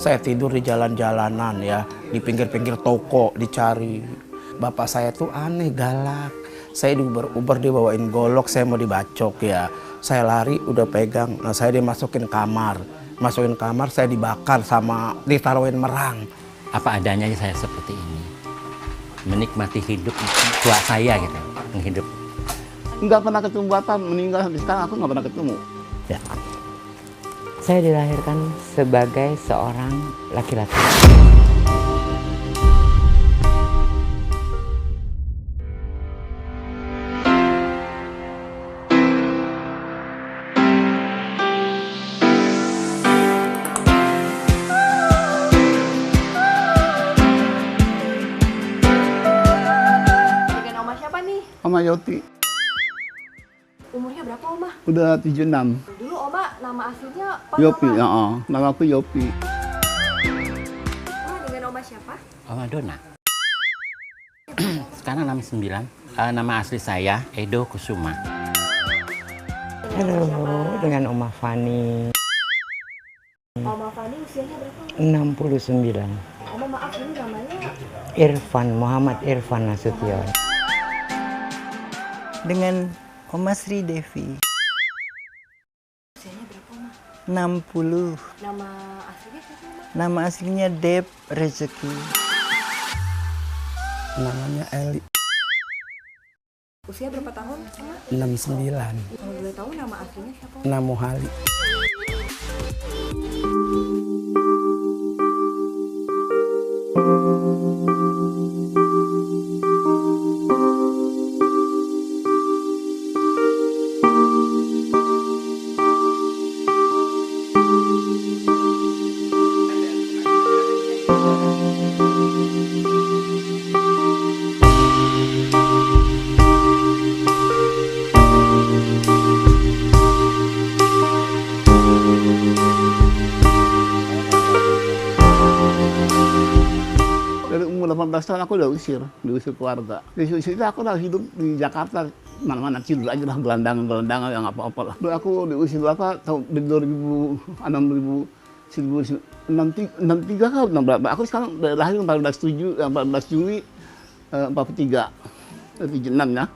Saya tidur di jalan-jalanan ya, di pinggir-pinggir toko dicari. Bapak saya tuh aneh, galak. Saya diuber-uber dibawain golok, saya mau dibacok ya. Saya lari udah pegang, nah saya dimasukin kamar. Masukin kamar saya dibakar sama ditaruhin merang. Apa adanya saya seperti ini. Menikmati hidup tua saya gitu, menghidup. Nggak pernah ketemu Bapak, meninggal sampai sekarang aku nggak pernah ketemu. Ya. Saya dilahirkan sebagai seorang laki-laki. Dengan Oma siapa nih? Oma Yoti, Umurnya berapa Oma? udah 76. Dulu Oma nama aslinya apa? Yopi, Oma? ya, nama aku Yopi. Oma dengan Oma siapa? Oma Dona. Sekarang 69. Nama asli saya Edo Kusuma. Halo, dengan Oma Fani, Oma Fani usianya berapa? 69. Oma maaf ini namanya Irfan, Muhammad Irfan Nasution. Dengan Oma Sri Devi, usianya berapa Oma? 60. Nama aslinya siapa Oma? Nama aslinya Deb Rezeki. Namanya Eli, Usia berapa tahun Oma? 69. Kalau boleh tahu nama aslinya siapa? Oma? Namuhali. Dari umur 18 tahun aku udah diusir keluarga. Diusir itu aku udah hidup di Jakarta, mana-mana tidur aja lah, gelandangan yang apa-apa lah. Dulu aku diusir apa tahun di 2006, 63 kan, berapa? Aku sekarang lahir 14 Juli 43, 76 ya.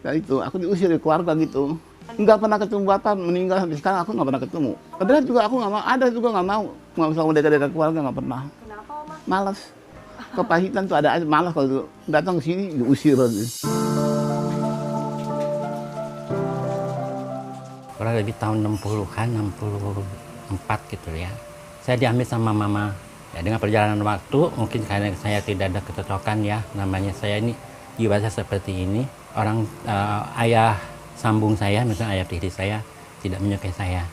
Ya itu, aku diusir dari keluarga gitu. Nggak pernah ketemu Bapak, meninggal sampai sekarang aku nggak pernah ketemu. Padahal juga aku nggak mau, ada juga nggak mau sama dekat-dekat keluarga, nggak pernah. Kenapa Oma? Malas. Kepahitan tuh ada aja, malas kalau datang ke sini diusir. Kurang lebih tahun 60-an, 64 gitu ya. Saya diambil sama mama. Ya, dengan perjalanan waktu, mungkin karena saya tidak ada kecocokan ya. Namanya saya ini, jiwa saya seperti ini. Orang ayah sambung saya, misalnya ayah tiri saya, tidak menyukai saya.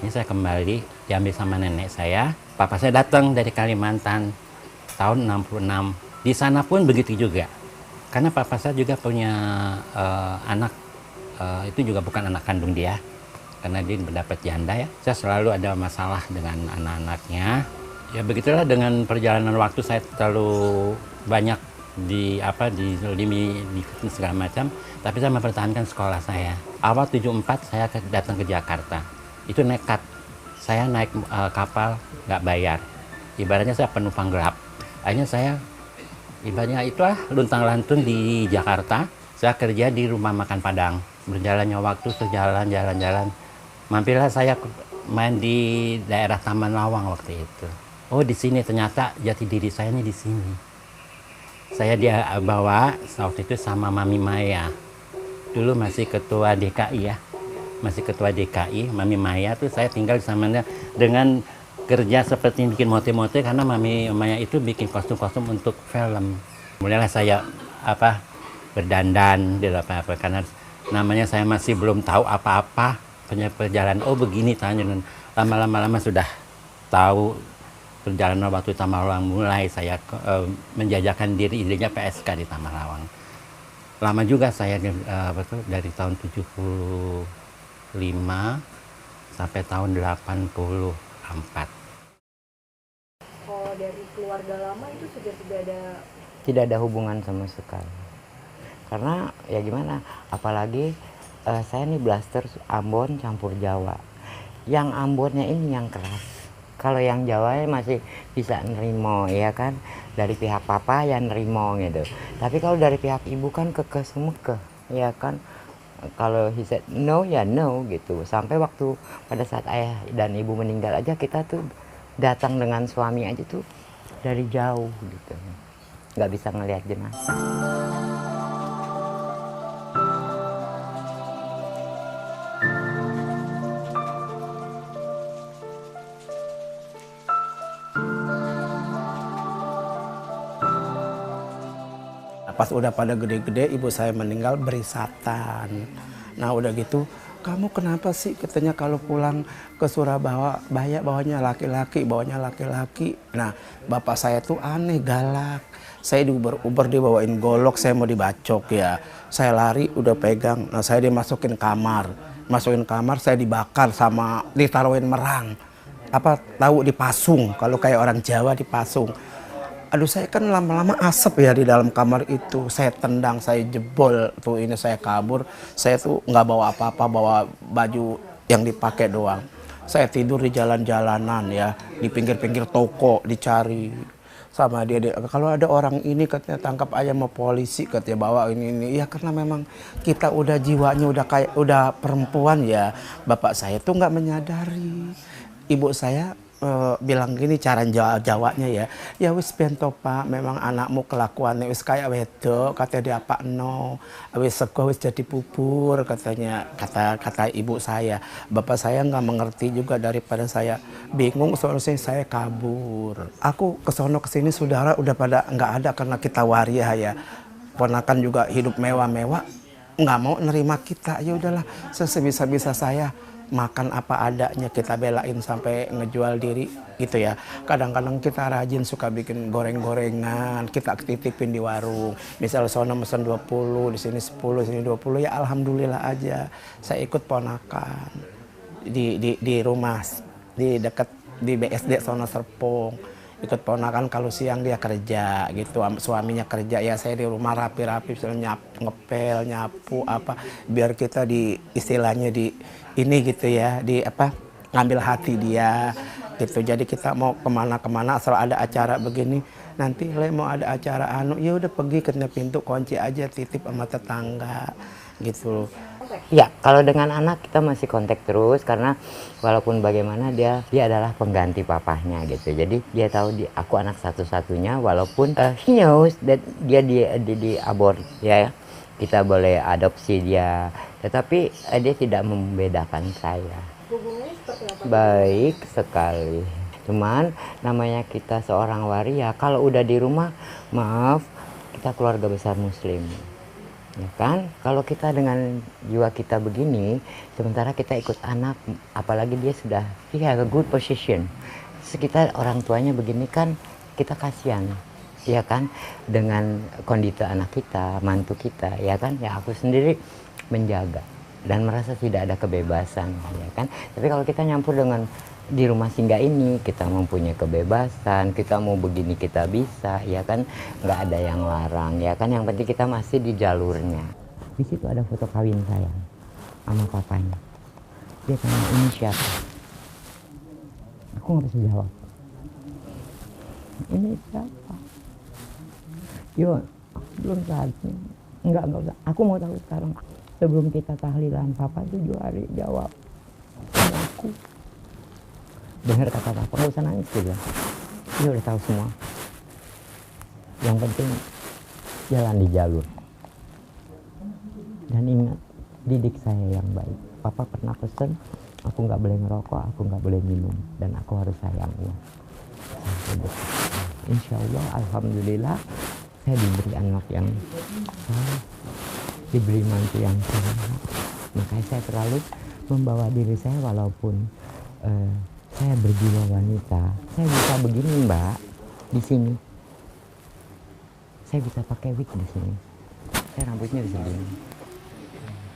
Ini saya kembali diambil sama nenek saya. Papa saya datang dari Kalimantan tahun 66. Di sana pun begitu juga. Karena papa saya juga punya anak, itu juga bukan anak kandung dia. Karena dia mendapat janda ya. Saya selalu ada masalah dengan anak-anaknya. Ya begitulah, dengan perjalanan waktu saya terlalu banyak dizolimi segala macam. Tapi saya mempertahankan sekolah saya. Awal 74 saya datang ke Jakarta. Itu nekat, saya naik kapal nggak bayar, ibaratnya saya penumpang gelap. Akhirnya saya ibaratnya itulah luntang-lantung di Jakarta. Saya kerja di rumah makan Padang. Berjalannya waktu jalan-jalan, mampirlah saya main di daerah Taman Lawang waktu itu. Oh, di sini ternyata jati diri saya ini di sini. Saya dia bawa waktu itu sama Mami Maya, dulu masih ketua DKI ya. Masih ketua DKI, Mami Maya tuh saya tinggal sama dia dengan kerja seperti bikin motif-motif, karena Mami Maya itu bikin kostum-kostum untuk film. Mulailah saya berdandan di apa-apa, karena namanya saya masih belum tahu apa-apa perjalanan. Oh begini tanya, lama-lama sudah tahu perjalanan waktu Taman Lawang. Mulai saya menjajakan diri, idenya PSK di Taman Lawang. Lama juga saya dari tahun 75 sampai tahun 84. Kalau dari keluarga lama itu sudah tidak ada. Tidak ada hubungan sama sekali. Karena ya gimana, apalagi saya nih blaster Ambon campur Jawa. Yang Ambonnya ini yang keras. Kalau yang Jawa masih bisa nerimo, ya kan, dari pihak papa yang nerimo gitu. Tapi kalau dari pihak ibu kan kekeh semekeh, ya kan. Kalau he said no ya no gitu. Sampai waktu pada saat ayah dan ibu meninggal aja, kita tuh datang dengan suami aja tuh dari jauh gitu, nggak bisa ngelihat jenazah. Pas udah pada gede-gede, ibu saya meninggal berisatan. Nah udah gitu, kamu kenapa sih, katanya kalau pulang ke Surabaya bawanya laki-laki. Nah bapak saya tuh aneh, galak. Saya diuber-uber dibawain golok, saya mau dibacok ya. Saya lari udah pegang, nah saya dimasukin kamar. Masukin kamar, saya dibakar sama ditaruhin merang. Apa tahu dipasung, kalau kayak orang Jawa dipasung. Aduh, saya kan lama-lama asap ya di dalam kamar itu. Saya tendang, saya jebol tuh, ini saya kabur. Saya tuh nggak bawa apa-apa, bawa baju yang dipakai doang. Saya tidur di jalan-jalanan ya, di pinggir-pinggir toko dicari sama dia. Kalau ada orang ini katanya tangkap aja sama polisi, katanya bawa ini. Ya karena memang kita udah jiwanya udah perempuan ya. Bapak saya tuh nggak menyadari. Ibu saya bilang gini, cara Jawanya ya wis bento pak, memang anakmu kelakuannya wis kayak wedok, katanya dia apa no, wis sego wis jadi bubur, katanya, kata ibu saya. Bapak saya nggak mengerti juga, daripada saya bingung soalnya saya kabur. Aku kesono kesini saudara udah pada nggak ada karena kita waria ya. Ponakan juga hidup mewah-mewah, nggak mau nerima kita. Ya udahlah, sebisa-bisa saya makan apa adanya, kita belain sampai ngejual diri gitu ya. Kadang-kadang kita rajin suka bikin goreng-gorengan, kita titipin di warung. Misal sono mesen 20, di sini 10, di sini 20, ya alhamdulillah aja. Saya ikut ponakan di rumah, di dekat di BSD sono Serpong. Ikut ponakan kalau siang dia kerja gitu, suaminya kerja, ya saya di rumah rapi-rapi, ngepel, nyapu apa, biar kita di istilahnya di ini gitu ya, di apa, ngambil hati dia gitu. Jadi kita mau kemana-kemana asal ada acara begini, nanti mau ada acara ya udah pergi ke pintu, kunci aja, titip sama tetangga gitu. Ya, kalau dengan anak kita masih kontak terus, karena walaupun bagaimana dia adalah pengganti papahnya gitu. Jadi dia tahu aku anak satu-satunya, walaupun he knows that dia di abort ya. Kita boleh adopsi dia, tetapi dia tidak membedakan saya. Hubungannya seperti apa? Baik sekali. Cuman namanya kita seorang waria, kalau udah di rumah, maaf, kita keluarga besar Muslim. Ya kan, kalau kita dengan jiwa kita begini, sementara kita ikut anak, apalagi dia sudah have a good position, sekitar orang tuanya begini kan, kita kasihan, ya kan, dengan kondisi anak kita, mantu kita, ya kan, ya aku sendiri menjaga dan merasa tidak ada kebebasan, ya kan. Tapi kalau kita nyampur dengan di rumah singgah ini, kita mempunyai kebebasan, kita mau begini kita bisa, ya kan, nggak ada yang larang, ya kan, yang penting kita masih di jalurnya. Di situ ada foto kawin saya sama papanya. Dia tanya, ini siapa? Aku nggak bisa jawab. Ini siapa? Yo, belum saatnya. Enggak usah. Aku mau tahu sekarang. Sebelum kita tahlilan, papa 7 hari jawab. Aku. Dengar kata papa, nggak usah nangis, dia bilang. Dia udah tahu semua. Yang penting jalan di jalur. Dan ingat, didik saya yang baik. Papa pernah pesen, aku nggak boleh ngerokok, aku nggak boleh minum, dan aku harus sayangnya. Insya Allah, alhamdulillah, saya diberi anak yang soleh, diberi mantu yang soleh. Makanya saya selalu membawa diri saya, walaupun saya berjiwa wanita, saya bisa begini Mbak, di sini. Saya bisa pakai wig di sini. Saya rambutnya bisa begini.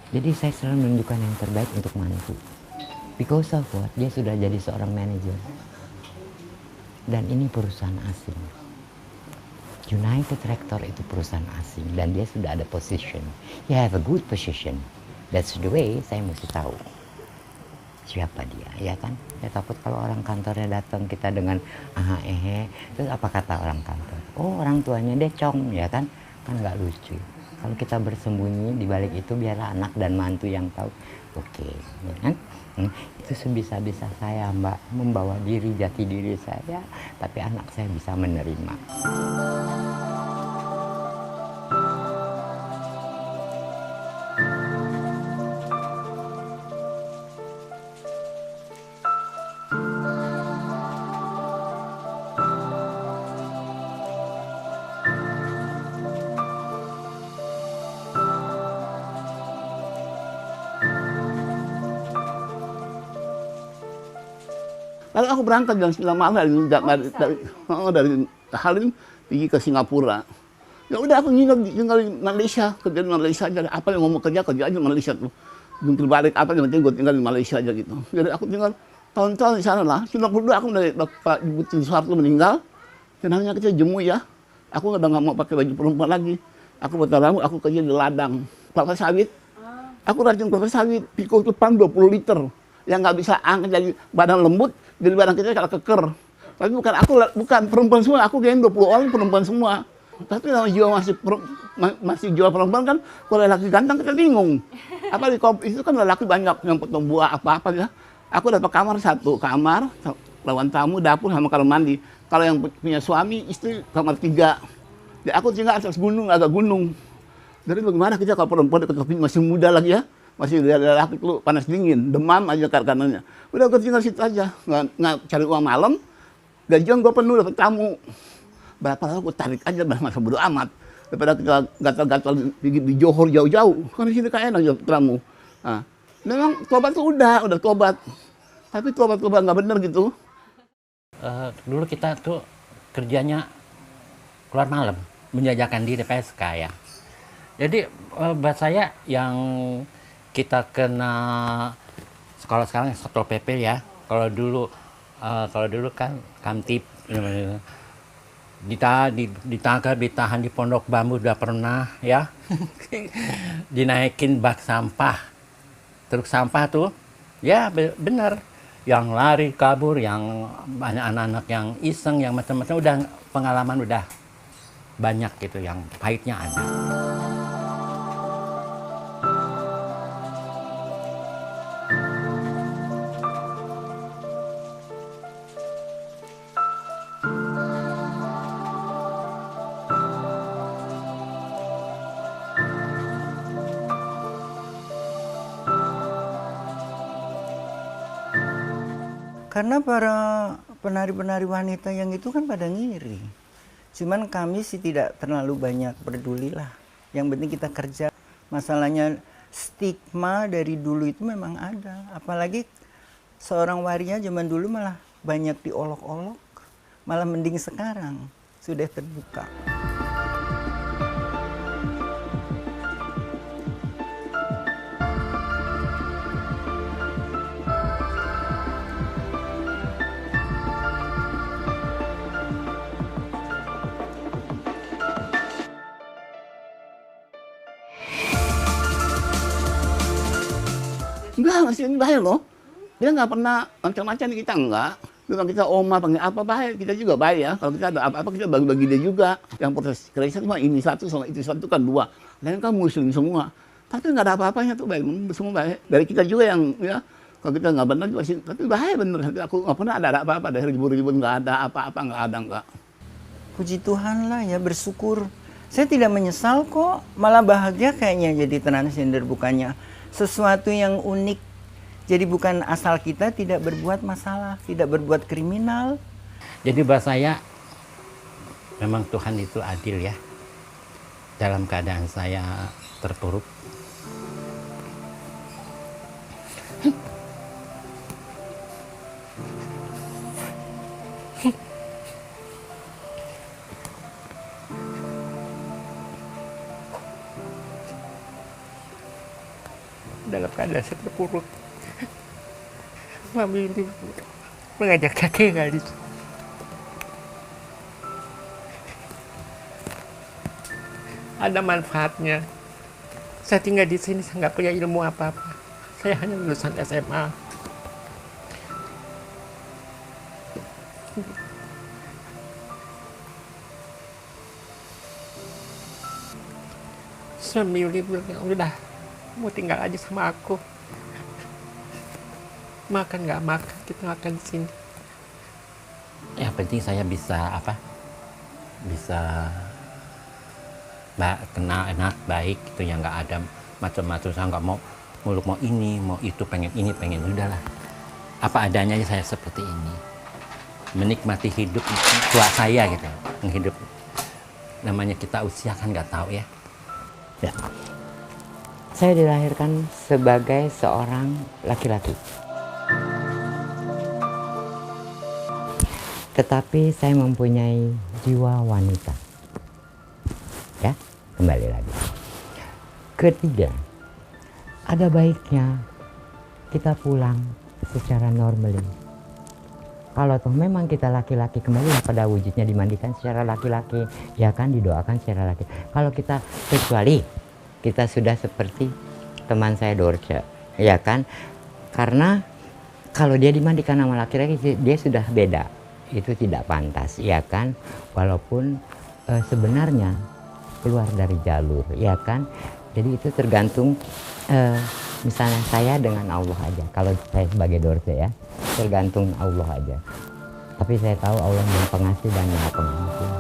Jadi saya selalu menunjukkan yang terbaik untuk mantu. Because of what? Dia sudah jadi seorang manajer. Dan ini perusahaan asing. United Tractor itu perusahaan asing. Dan dia sudah ada position. He have a good position. That's the way saya mesti tahu. siapa dia, ya kan? Ya takut kalau orang kantornya datang kita dengan terus apa kata orang kantor? Oh, orang tuanya decong, ya kan? Kan nggak lucu. Kalau kita bersembunyi di balik itu biarlah anak dan mantu yang tahu. Oke, ya kan? Itu sebisa-bisa saya, Mbak, membawa jati diri saya, tapi anak saya bisa menerima. Lalu aku berangkat jam 9 malam dari Halim pergi ke Singapura. Ya udah aku tinggal di Malaysia, kerja di Malaysia aja. Apa yang mau kerja aja di Malaysia tuh. Jungkir balik apa yang penting gue tinggal di Malaysia aja gitu. Jadi aku tinggal tahun-tahun di sana lah. 92 aku dari Bapak Ibu Tun Soeharto meninggal. Dan hanya kita jemu ya. Aku udah nggak mau pakai baju perempuan lagi. Aku potong rambut, aku kerja di ladang kelapa sawit. Aku rajin kelapa sawit, pikul depan 20 liter. Yang nggak bisa angkat jadi badan lembut, jadi badan kita kalau keker. Tapi bukan perempuan semua, aku kayaknya 20 orang perempuan semua. Tapi kalau jiwa masih jiwa perempuan kan, kalau laki ganteng kita bingung. Apa di itu kan laki banyak yang potong buah apa-apa ya. Aku dapat kamar satu, kamar, lawan tamu, dapur sama kamar mandi. Kalau yang punya suami, istri kamar 3. Jadi aku tinggal atas gunung, agak gunung. Jadi bagaimana kita kalau perempuan masih muda lagi ya. Masih ada laki lu panas dingin, demam aja karenanya. Udah gue tinggal situ aja, nggak cari uang malam. Gajian gue penuh dapat tamu. Berapa lama gue tarik aja, masa bodo amat. Daripada kita gatal-gatal di Johor jauh-jauh. Kan di sini kayak enak tamu. Nah, memang tobat tuh udah tobat. Tapi tobat nggak bener gitu. Dulu kita tuh kerjanya keluar malam, menjajakan diri PSK ya. Jadi buat saya yang kita kena sekolah sekarang Satpol PP ya. Kalau dulu kan Kamtib ditangkap, ditahan di pondok bambu udah pernah ya. Dinaikin bak sampah. Truk sampah tuh ya bener. Yang lari kabur, yang banyak anak-anak yang iseng, yang macam-macam udah pengalaman udah banyak gitu, yang pahitnya ada. Karena para penari-penari wanita yang itu kan pada ngiri. Cuman kami sih tidak terlalu banyak peduli lah. Yang penting kita kerja. Masalahnya stigma dari dulu itu memang ada. Apalagi seorang waria zaman dulu malah banyak diolok-olok. Malah mending sekarang sudah terbuka. Enggak, masih ini bahaya loh. Dia nggak pernah macam-macam kita enggak. Kalau kita oma panggil apa bahaya, kita juga bahaya. Kalau kita ada apa-apa kita bagi-bagi dia juga. Yang proses Kristen cuma ini satu sama itu satu kan 2. Lain kan muslim semua. Tapi nggak ada apa-apanya tuh baik, semua baik. Dari kita juga yang ya kalau kita nggak benar juga sih, tapi bahaya bener. Aku nggak pernah ada apa-apa dari ribu-ribu nggak ada apa-apa nggak ada enggak. Puji Tuhan lah ya, bersyukur. Saya tidak menyesal kok, malah bahagia kayaknya jadi transgender, bukannya sesuatu yang unik. Jadi bukan asal kita tidak berbuat masalah, tidak berbuat kriminal. Jadi buat saya memang Tuhan itu adil ya. Dalam keadaan saya terpuruk, dalam keadaan saya terpuruk, Mami itu mengajak saya tinggal di sini. Ada manfaatnya. Saya tinggal di sini, saya nggak punya ilmu apa-apa. Saya hanya lulusan SMA. suami Yuli bilang, udah mau tinggal aja sama aku, makan nggak makan kita makan di sini. Yang penting saya bisa bisa kenal enak baik itu, yang nggak ada macam-macam. Saya nggak mau muluk, mau ini mau itu, pengen ini pengen, udahlah apa adanya aja saya seperti ini, menikmati hidup tua saya gitu, menghidup. Namanya kita usia kan nggak tahu ya. Ya. Saya dilahirkan sebagai seorang laki-laki. Tetapi saya mempunyai jiwa wanita. Ya, kembali lagi. Ketiga, ada baiknya kita pulang secara normally. Kalau toh memang kita laki-laki, kembali pada wujudnya, dimandikan secara laki-laki, ya kan, didoakan secara laki. Kalau kita, kecuali kita sudah seperti teman saya Dorce, ya kan, karena kalau dia dimandikan sama laki-laki dia sudah beda, itu tidak pantas, ya kan, walaupun sebenarnya keluar dari jalur, ya kan. Jadi itu tergantung misalnya saya dengan Allah aja, kalau saya sebagai Dorce ya, tergantung Allah aja. Tapi saya tahu Allah Maha Pengasih dan Maha Pengampun.